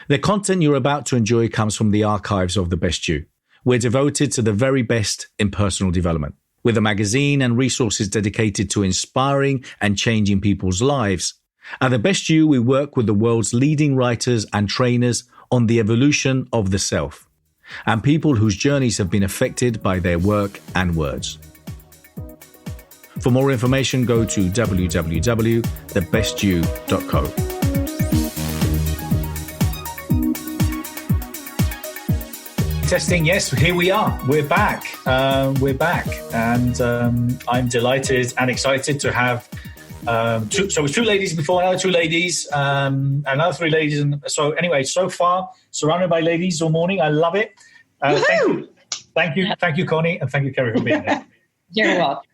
The content you're about to enjoy comes from the archives of The Best You. We're devoted to the very best in personal development. With a magazine and resources dedicated to inspiring and changing people's lives, at The Best You, we work with the world's leading writers and trainers on the evolution of the self, and people whose journeys have been affected by their work and words. For more information, go to www.thebestyou.co. Testing, yes, here we are. We're back. And I'm delighted and excited to have it was two ladies before, another two ladies, another three ladies. And so anyway, so far, surrounded by ladies all morning. I love it. Thank you, Conni, and thank you, Carey, for being here. You're welcome.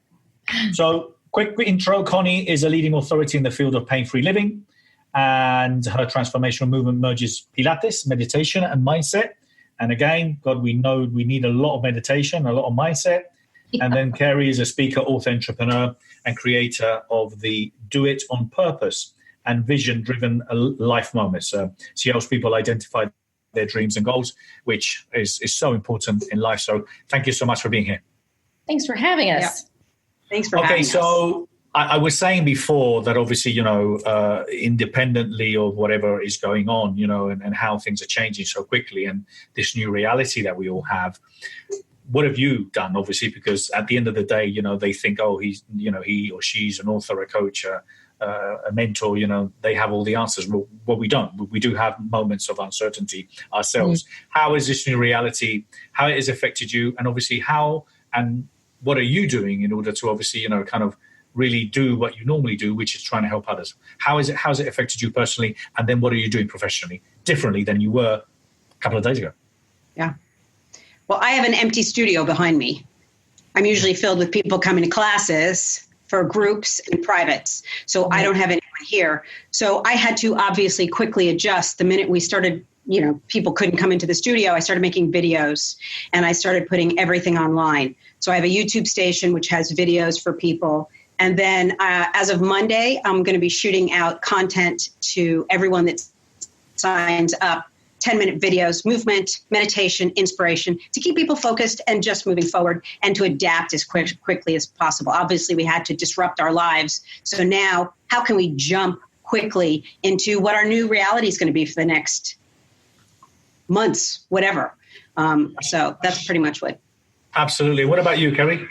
So quick intro. Conni is a leading authority in the field of pain-free living, and her transformational movement merges Pilates, meditation, and mindset. And again, God, we know we need a lot of meditation, a lot of mindset. Yeah. And then Carey is a speaker, author, entrepreneur, and creator of the Do It on Purpose and Vision-Driven Life Moments. She helps people identify their dreams and goals, which is so important in life. So thank you so much for being here. Thanks for having us. Yeah. Thanks for having us. Okay, so I was saying before that obviously, independently of whatever is going on, and how things are changing so quickly and this new reality that we all have. What have you done, obviously, because at the end of the day, they think, oh, he's, he or she's an author, a coach, a mentor, they have all the answers. Well, we don't. We do have moments of uncertainty ourselves. Mm-hmm. How is this new reality, how it has affected you? And obviously how and what are you doing in order to obviously, kind of really do what you normally do, which is trying to help others? How's it affected you personally? And then what are you doing professionally differently than you were a couple of days ago? Yeah. Well, I have an empty studio behind me. I'm usually filled with people coming to classes for groups and privates. So I don't have anyone here. So I had to obviously quickly adjust the minute we started, people couldn't come into the studio. I started making videos and I started putting everything online. So I have a YouTube station, which has videos for people. And then as of Monday, I'm going to be shooting out content to everyone that signs up, 10-minute videos, movement, meditation, inspiration, to keep people focused and just moving forward and to adapt as quickly as possible. Obviously, we had to disrupt our lives. So now, how can we jump quickly into what our new reality is going to be for the next months, whatever? So that's pretty much what. Absolutely. What about you, Carey?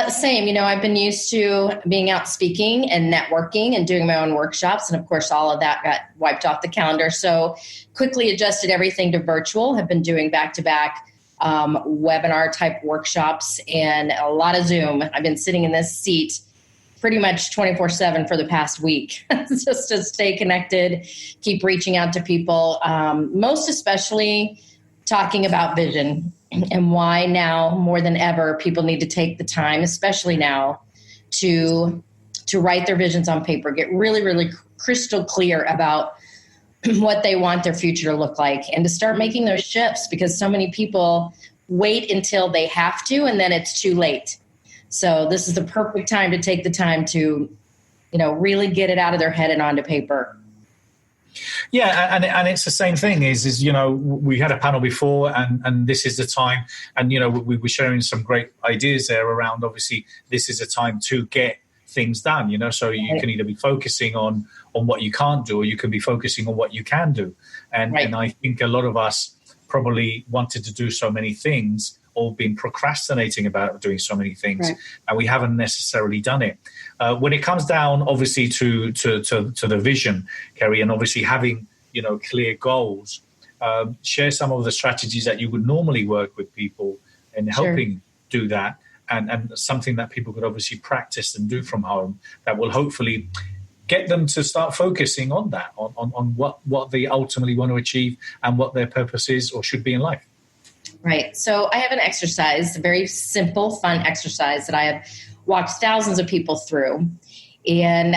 Same. I've been used to being out speaking and networking and doing my own workshops. And of course, all of that got wiped off the calendar. So quickly adjusted everything to virtual, have been doing back-to-back webinar type workshops and a lot of Zoom. I've been sitting in this seat pretty much 24/7 for the past week, just to stay connected, keep reaching out to people, most especially talking about vision. And why now more than ever people need to take the time, especially now, to write their visions on paper, get really, really crystal clear about what they want their future to look like, and to start making those shifts, because so many people wait until they have to and then it's too late. So this is the perfect time to take the time to, really get it out of their head and onto paper. Yeah, and it's the same thing is we had a panel before and this is the time, and we were sharing some great ideas there around, obviously this is a time to get things done, so you can either be focusing on what you can't do, or you can be focusing on what you can do. And I think a lot of us probably wanted to do so many things, or been procrastinating about doing so many things, and we haven't necessarily done it. When it comes down, obviously, to the vision, Carey, and obviously having clear goals, share some of the strategies that you would normally work with people in helping do that, and something that people could obviously practice and do from home that will hopefully get them to start focusing on that, on what they ultimately want to achieve and what their purpose is or should be in life. Right. So I have an exercise, a very simple, fun exercise that I have walked thousands of people through. And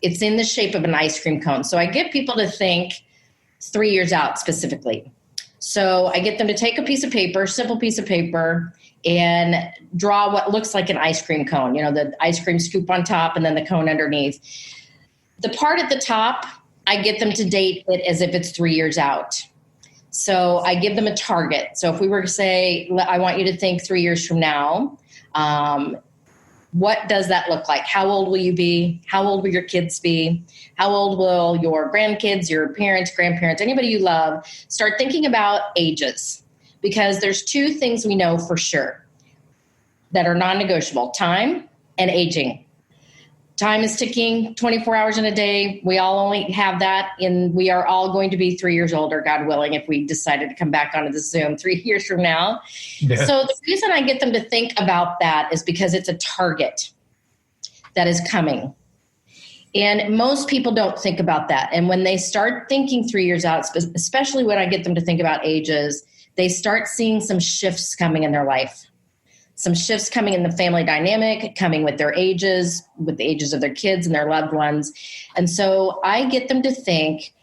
it's in the shape of an ice cream cone. So I get people to think 3 years out specifically. So I get them to take a piece of paper, simple piece of paper, and draw what looks like an ice cream cone. The ice cream scoop on top and then the cone underneath. The part at the top, I get them to date it as if it's 3 years out. So I give them a target. So if we were to say, I want you to think 3 years from now, what does that look like? How old will you be? How old will your kids be? How old will your grandkids, your parents, grandparents, anybody you love? Start thinking about ages, because there's two things we know for sure that are non-negotiable: time and aging. Time is ticking 24 hours in a day. We all only have that, and we are all going to be 3 years older, God willing, if we decided to come back onto the Zoom 3 years from now. Yeah. So the reason I get them to think about that is because it's a target that is coming. And most people don't think about that. And when they start thinking 3 years out, especially when I get them to think about ages, they start seeing some shifts coming in their life. Some shifts coming in the family dynamic, coming with their ages, with the ages of their kids and their loved ones. And so I get them to think,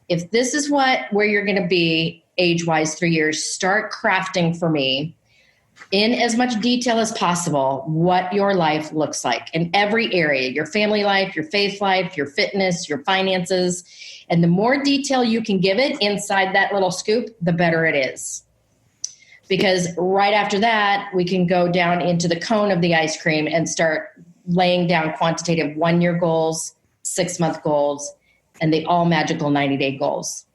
if this is where you're going to be age-wise 3 years, start crafting for me in as much detail as possible what your life looks like in every area: your family life, your faith life, your fitness, your finances. And the more detail you can give it inside that little scoop, the better it is. Because right after that, we can go down into the cone of the ice cream and start laying down quantitative 1 year goals, 6 month goals, and the all magical 90-day goals.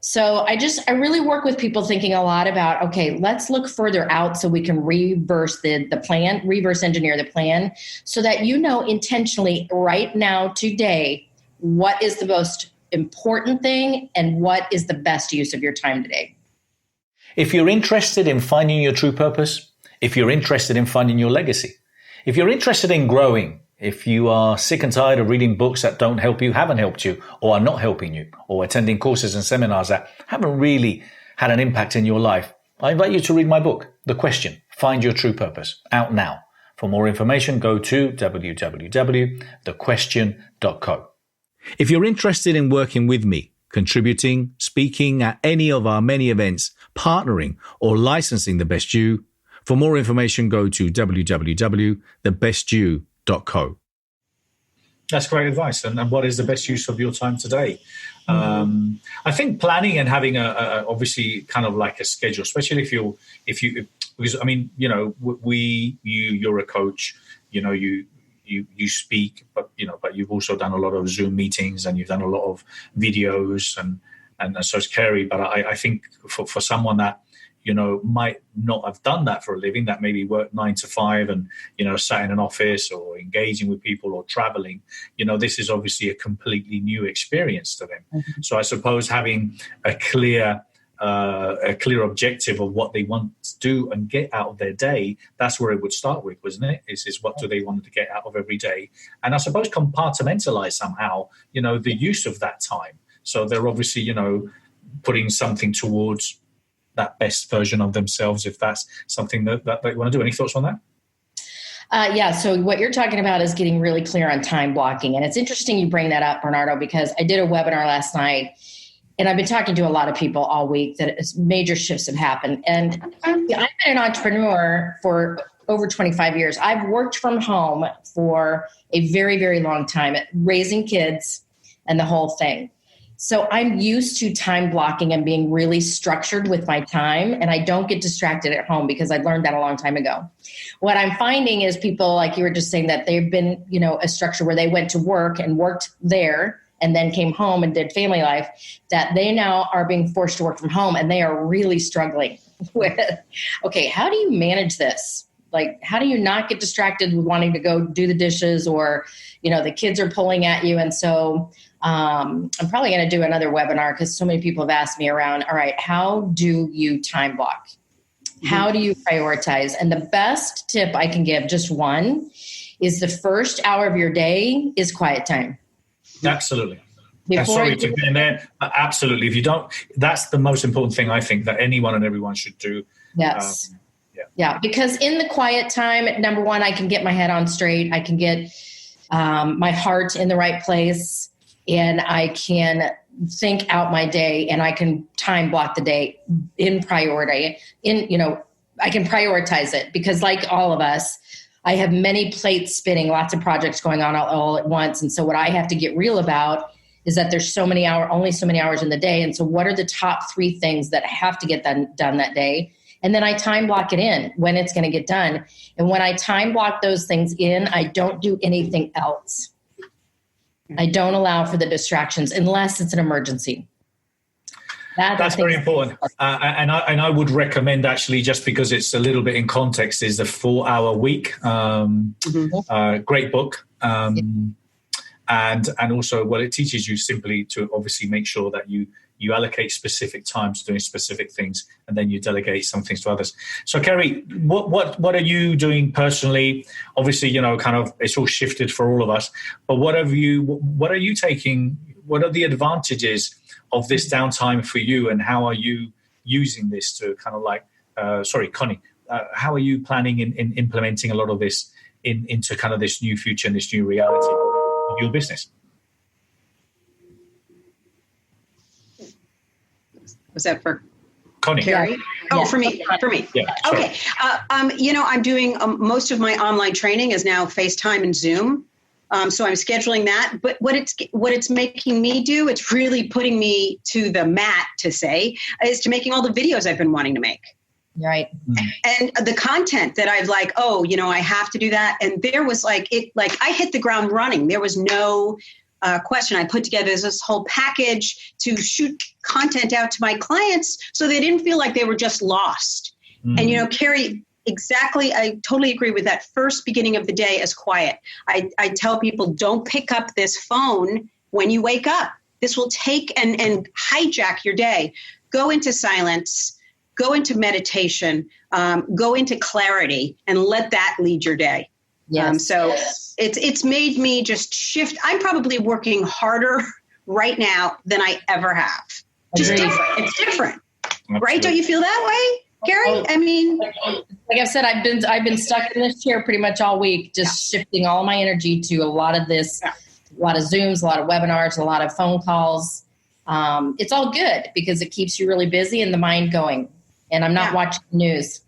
So I really work with people thinking a lot about, okay, let's look further out so we can reverse engineer the plan, so that you know intentionally right now, today, what is the most important thing and what is the best use of your time today. If you're interested in finding your true purpose, if you're interested in finding your legacy, if you're interested in growing, if you are sick and tired of reading books that don't help you, haven't helped you, or are not helping you, or attending courses and seminars that haven't really had an impact in your life, I invite you to read my book, The Question, Find Your True Purpose, out now. For more information, go to www.thequestion.co. If you're interested in working with me, contributing, speaking at any of our many events, partnering, or licensing The Best You, for more information, go to www.thebestyou.co. That's great advice. And what is the best use of your time today? I think planning and having obviously kind of like a schedule, especially if you, because I mean, you know, you're a coach, you know, you speak, but you've also done a lot of Zoom meetings and you've done a lot of videos and so is Carey. But I think for someone that, you know, might not have done that for a living, that maybe worked 9 to 5 and, you know, sat in an office or engaging with people or traveling, you know, this is obviously a completely new experience to them. Mm-hmm. So I suppose having a clear objective of what they want to do and get out of their day, that's where it would start with, wasn't it? Is what do they want to get out of every day? And I suppose compartmentalize somehow, you know, the use of that time. So they're obviously, you know, putting something towards that best version of themselves, if that's something that they want to do. Any thoughts on that? Yeah. So what you're talking about is getting really clear on time blocking. And it's interesting you bring that up, Bernardo, because I did a webinar last night and I've been talking to a lot of people all week that major shifts have happened. And I've been an entrepreneur for over 25 years. I've worked from home for a very, very long time, raising kids and the whole thing. So I'm used to time blocking and being really structured with my time, and I don't get distracted at home because I learned that a long time ago. What I'm finding is people, like you were just saying, that they've been, you know, a structure where they went to work and worked there and then came home and did family life, that they now are being forced to work from home and they are really struggling with, okay, how do you manage this? Like, how do you not get distracted with wanting to go do the dishes or, you know, the kids are pulling at you? And so I'm probably going to do another webinar because so many people have asked me around, all right, how do you time block? How do you prioritize? And the best tip I can give, just one, is the first hour of your day is quiet time. Absolutely. Sorry to get in there. Absolutely. If you don't, that's the most important thing I think that anyone and everyone should do. Yes. Yeah. Because in the quiet time, number one, I can get my head on straight. I can get my heart in the right place. And I can think out my day and I can time block the day in priority. I can prioritize it because, like all of us, I have many plates spinning, lots of projects going on all at once. And so what I have to get real about is that there's only so many hours in the day. And so what are the top 3 things that have to get done that day? And then I time block it in when it's going to get done. And when I time block those things in, I don't do anything else. I don't allow for the distractions unless it's an emergency. That's very important. And I would recommend, actually, just because it's a little bit in context, is the 4-Hour Week. Great book. And also, well, it teaches you simply to obviously make sure that you allocate specific times to doing specific things, and then you delegate some things to others. So, Carey, what are you doing personally? Obviously, kind of it's all shifted for all of us. But what are you taking? What are the advantages of this downtime for you, and how are you using this to kind of like? Sorry, Conni, how are you planning in implementing a lot of this into kind of this new future and this new reality of your business? Was that for Conni? Carey? Oh, for me. Yeah, okay. I'm doing most of my online training is now FaceTime and Zoom. So I'm scheduling that. But what it's making me do, it's really putting me to the mat, to say, is to making all the videos I've been wanting to make. Right. And the content that I've I have to do that. And there was I hit the ground running. There was no question. I put together this whole package to shoot content out to my clients so they didn't feel like they were just lost. And, Carey, exactly, I totally agree with that first beginning of the day as quiet. I tell people, don't pick up this phone when you wake up. This will take and hijack your day. Go into silence, go into meditation, go into clarity, and let that lead your day. Yes. It's made me just shift. I'm probably working harder right now than I ever have. Just different. It's different. Absolutely. Right? Don't you feel that way, Carey? I mean, like I've said, I've been stuck in this chair pretty much all week, just shifting all my energy to a lot of this, a lot of Zooms, a lot of webinars, a lot of phone calls. It's all good because it keeps you really busy and the mind going. And I'm not watching the news.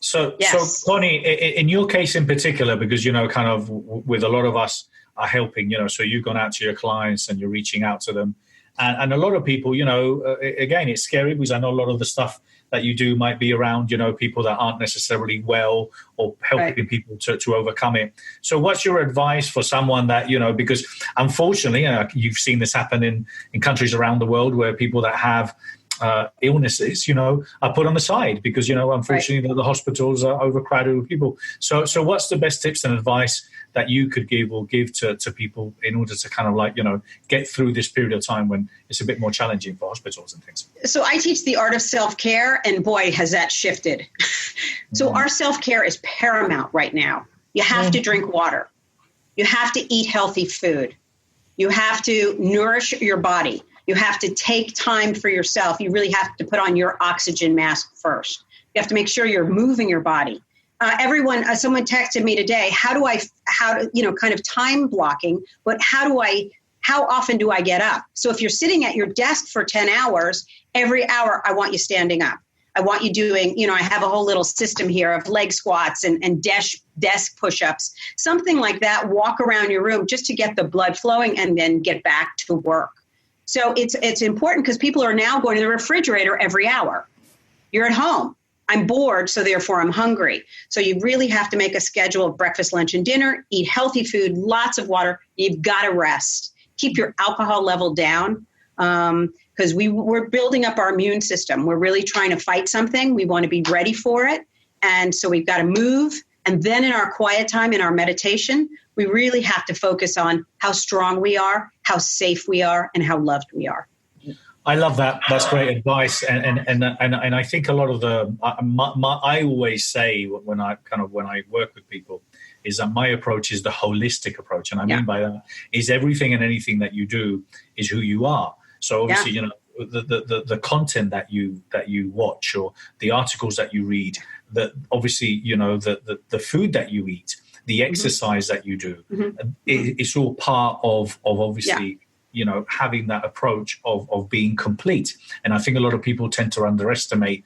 So Conni, in your case in particular, because, kind of with a lot of us are helping, so you've gone out to your clients and you're reaching out to them. And a lot of people, again, it's scary because I know a lot of the stuff that you do might be around, people that aren't necessarily well or helping people to overcome it. So what's your advice for someone that, because unfortunately, you've seen this happen in countries around the world where people that have illnesses, are put on the side because, unfortunately, the hospitals are overcrowded with people. So what's the best tips and advice that you could give to people in order to kind of get through this period of time when it's a bit more challenging for hospitals and things? So I teach the art of self-care, and boy, has that shifted. So our self-care is paramount right now. You have to drink water. You have to eat healthy food. You have to nourish your body. You have to take time for yourself. You really have to put on your oxygen mask first. You have to make sure you're moving your body. Someone texted me today, kind of time blocking, but how often do I get up? So if you're sitting at your desk for 10 hours, every hour, I want you standing up. I want you doing, I have a whole little system here of leg squats and desk push-ups, something like that. Walk around your room just to get the blood flowing and then get back to work. So it's important because people are now going to the refrigerator every hour. You're at home. I'm bored, so therefore I'm hungry. So you really have to make a schedule of breakfast, lunch, and dinner, eat healthy food, lots of water. You've got to rest. Keep your alcohol level down because we're building up our immune system. We're really trying to fight something. We want to be ready for it. And so we've got to move. And then in our quiet time, in our meditation, we really have to focus on how strong we are, how safe we are, and how loved we are. I love that. That's great advice. And I think a lot of I always say when I work with people is that my approach is the holistic approach. And I mean by that is everything and anything that you do is who you are. So obviously, the content that you watch or the articles that you read, that obviously, the food that you eat, the exercise that you do, it's all part of obviously, having that approach of being complete. And I think a lot of people tend to underestimate,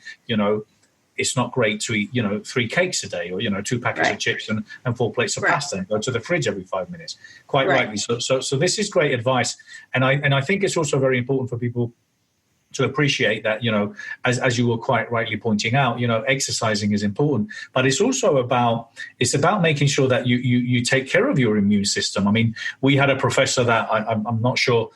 it's not great to eat, 3 cakes a day or, 2 packets of chips and 4 plates of pasta and go to the fridge every 5 minutes. Quite rightly. So this is great advice. And I think it's also very important for people to appreciate that, as you were quite rightly pointing out, exercising is important, but it's also about making sure that you take care of your immune system. I mean, we had a professor that I'm not sure,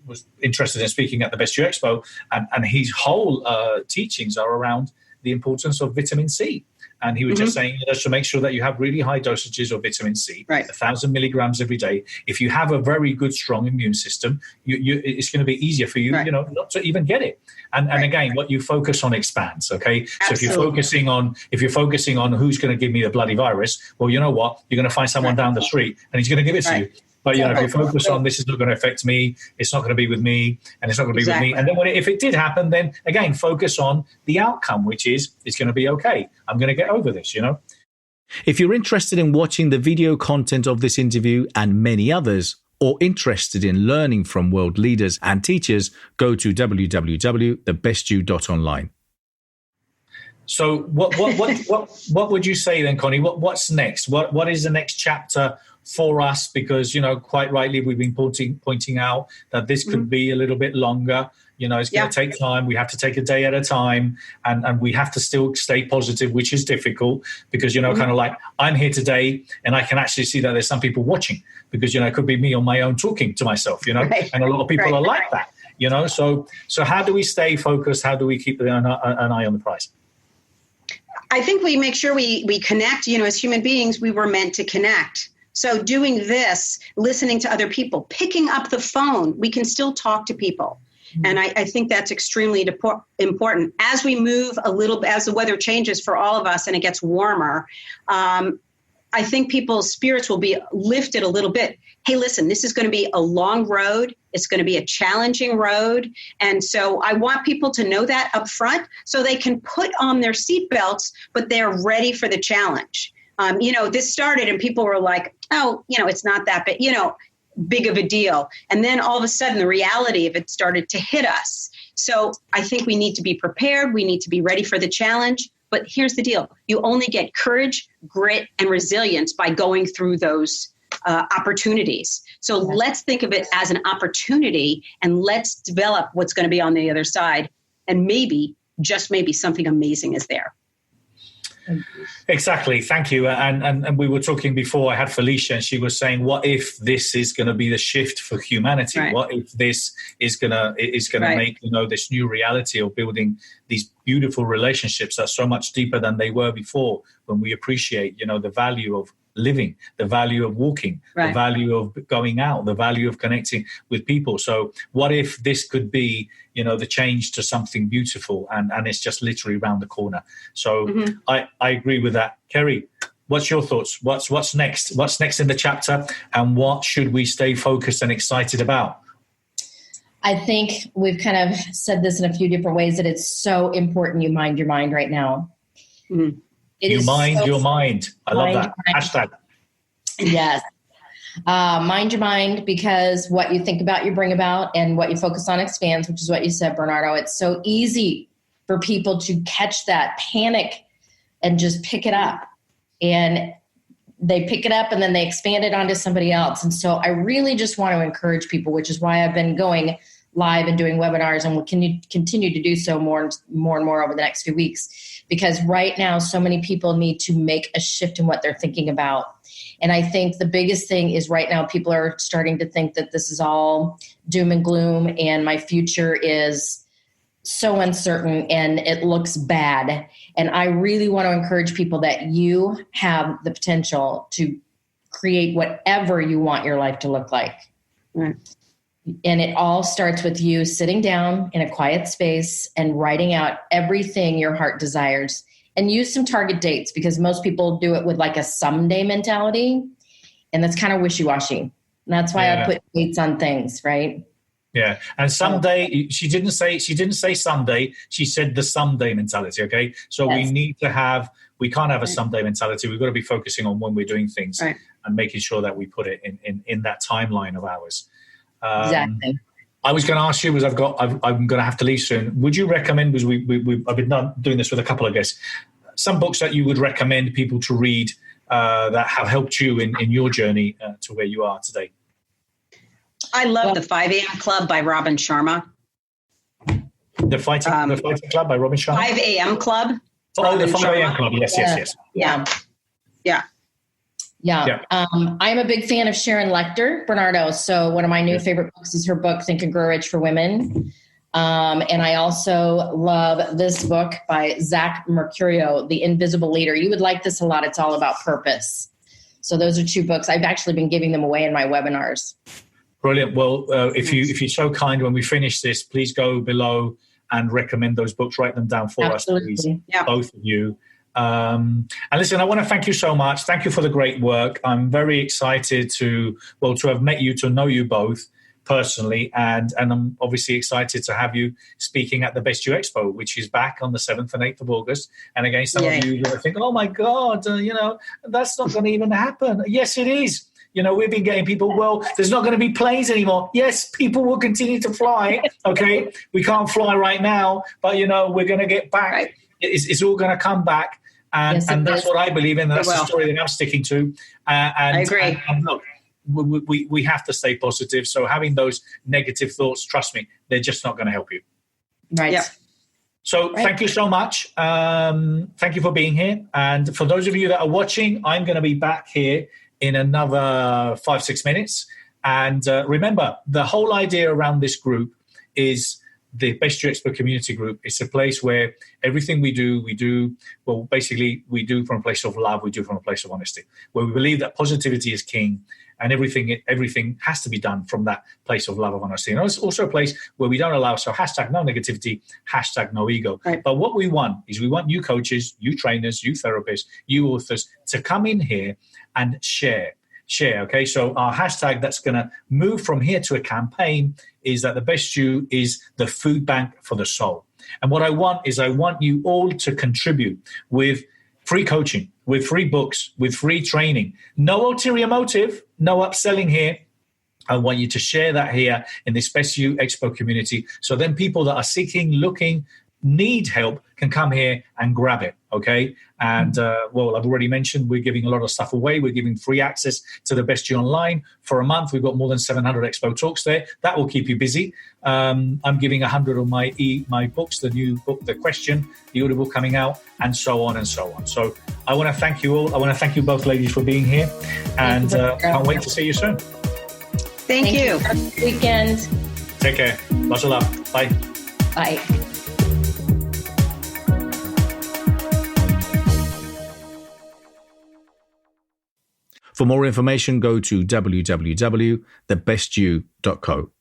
was interested in speaking at the Best You Expo, and his whole teachings are around the importance of vitamin C. And he was just saying, to make sure that you have really high dosages of vitamin C, 1,000 milligrams every day. If you have a very good, strong immune system, it's going to be easier for you, not to even get it. And again, what you focus on expands. Okay, so if you're focusing on who's going to give me the bloody virus, well, you know what? You're going to find someone down the street, and he's going to give it to you. But if you focus on this is not going to affect me, it's not going to be with me, and it's not going to be with me. And then if it did happen, then again, focus on the outcome, which is it's going to be okay. I'm going to get over this, If you're interested in watching the video content of this interview and many others, or interested in learning from world leaders and teachers, go to www.thebestyou.online. So what would you say then, Connie? What's next? What is the next chapter for us? Because, quite rightly, we've been pointing out that this could be a little bit longer. It's going to take time. We have to take a day at a time, and we have to still stay positive, which is difficult because, kind of like I'm here today and I can actually see that there's some people watching because, it could be me on my own talking to myself, and a lot of people are like that, So how do we stay focused? How do we keep an eye on the prize? I think we make sure we connect. As human beings, we were meant to connect. So doing this, listening to other people, picking up the phone, we can still talk to people. And I think that's extremely important. As we move a little bit, as the weather changes for all of us and it gets warmer, I think people's spirits will be lifted a little bit. Hey, listen, this is going to be a long road. It's going to be a challenging road. And so I want people to know that up front so they can put on their seatbelts, but they're ready for the challenge. This started and people were like, oh, it's not that big of a deal. And then all of a sudden the reality of it started to hit us. So I think we need to be prepared. We need to be ready for the challenge. But here's the deal. You only get courage, grit, and resilience by going through those opportunities. So let's think of it as an opportunity and let's develop what's going to be on the other side. And maybe, just maybe, something amazing is there. Exactly. Thank you. And we were talking before. I had Felicia, and she was saying, "What if this is going to be the shift for humanity? Right. What if this is going to make this new reality of building these beautiful relationships that are so much deeper than they were before? When we appreciate, the value of living, the value of walking, the value of going out, the value of connecting with people. So what if this could be, the change to something beautiful and it's just literally around the corner? So I agree with that. Kerry, what's your thoughts? What's next? What's next in the chapter, and what should we stay focused and excited about? I think we've kind of said this in a few different ways, that it's so important you mind your mind right now. Mm-hmm. You mind your mind. I love that. Hashtag. Yes. Mind your mind, because what you think about, you bring about, and what you focus on expands, which is what you said, Bernardo. It's so easy for people to catch that panic and just pick it up. And they pick it up and then they expand it onto somebody else. And so I really just want to encourage people, which is why I've been going live and doing webinars, and will continue to do so more and more over the next few weeks. Because right now, so many people need to make a shift in what they're thinking about. And I think the biggest thing is right now, people are starting to think that this is all doom and gloom and my future is so uncertain and it looks bad. And I really want to encourage people that you have the potential to create whatever you want your life to look like. Right. And it all starts with you sitting down in a quiet space and writing out everything your heart desires, and use some target dates, because most people do it with like a someday mentality, and that's kind of wishy-washy. And that's why I put dates on things, right? Yeah. And someday, she didn't say someday, she said the someday mentality. Okay. So we can't have a someday mentality. We've got to be focusing on when we're doing things and making sure that we put it in that timeline of ours. Exactly. I was going to ask you, because I'm going to have to leave soon. Would you recommend, because I've been doing this with a couple of guests, some books that you would recommend people to read that have helped you in your journey to where you are today? I love the 5 a.m. Club by Robin Sharma. The Fighting Club by Robin Sharma? 5 a.m. Club. Oh, the 5 a.m. Club. Yes. Yeah. I'm a big fan of Sharon Lechter, Bernardo. So one of my new favorite books is her book, Think and Grow Rich for Women. And I also love this book by Zach Mercurio, The Invisible Leader. You would like this a lot. It's all about purpose. So those are 2 books. I've actually been giving them away in my webinars. Brilliant. Well, if you're so kind, when we finish this, please go below and recommend those books. Write them down for us, please. Yeah. Both of you. And listen, I want to thank you so much. Thank you for the great work. I'm very excited to have met you, to know you both personally, and I'm obviously excited to have you speaking at the Best You Expo, which is back on the 7th and 8th of August. And again, some of you think, oh my God, that's not going to even happen. Yes, it is. We've been getting people, well, there's not going to be planes anymore. Yes, people will continue to fly. Okay. We can't fly right now, but we're going to get back. Right. It's all going to come back. And that's what I believe in. And that's the story that I'm sticking to. And I agree. And look, we have to stay positive. So having those negative thoughts, trust me, they're just not going to help you. Right. Yeah. So thank you so much. Thank you for being here. And for those of you that are watching, I'm going to be back here in another 5-6 minutes. And remember, the whole idea around this group is the Best You Expo community group. It's a place where everything we do from a place of love, we do from a place of honesty, where we believe that positivity is king, and everything has to be done from that place of love, of honesty. And it's also a place where we don't allow, so hashtag no negativity, hashtag no ego. Right. But what we want is we want you coaches, you trainers, you therapists, you authors to come in here and share. Okay, so our hashtag that's going to move from here to a campaign is that the Best You is the food bank for the soul. And what I want you all to contribute with free coaching, with free books, with free training. No ulterior motive, no upselling here. I want you to share that here in this Best You Expo community. So then people that are seeking, looking, need help can come here and grab it, okay? And, I've already mentioned we're giving a lot of stuff away. We're giving free access to the Best You Online for a month. We've got more than 700 Expo talks there. That will keep you busy. I'm giving 100 of my books, the new book, The Question, the Audible coming out, and so on and so on. So I want to thank you all. I want to thank you both ladies for being here. And can't wait to see you soon. Thank you. Have a good weekend. Take care. Lots of love. Bye. Bye. For more information, go to www.thebestyou.co.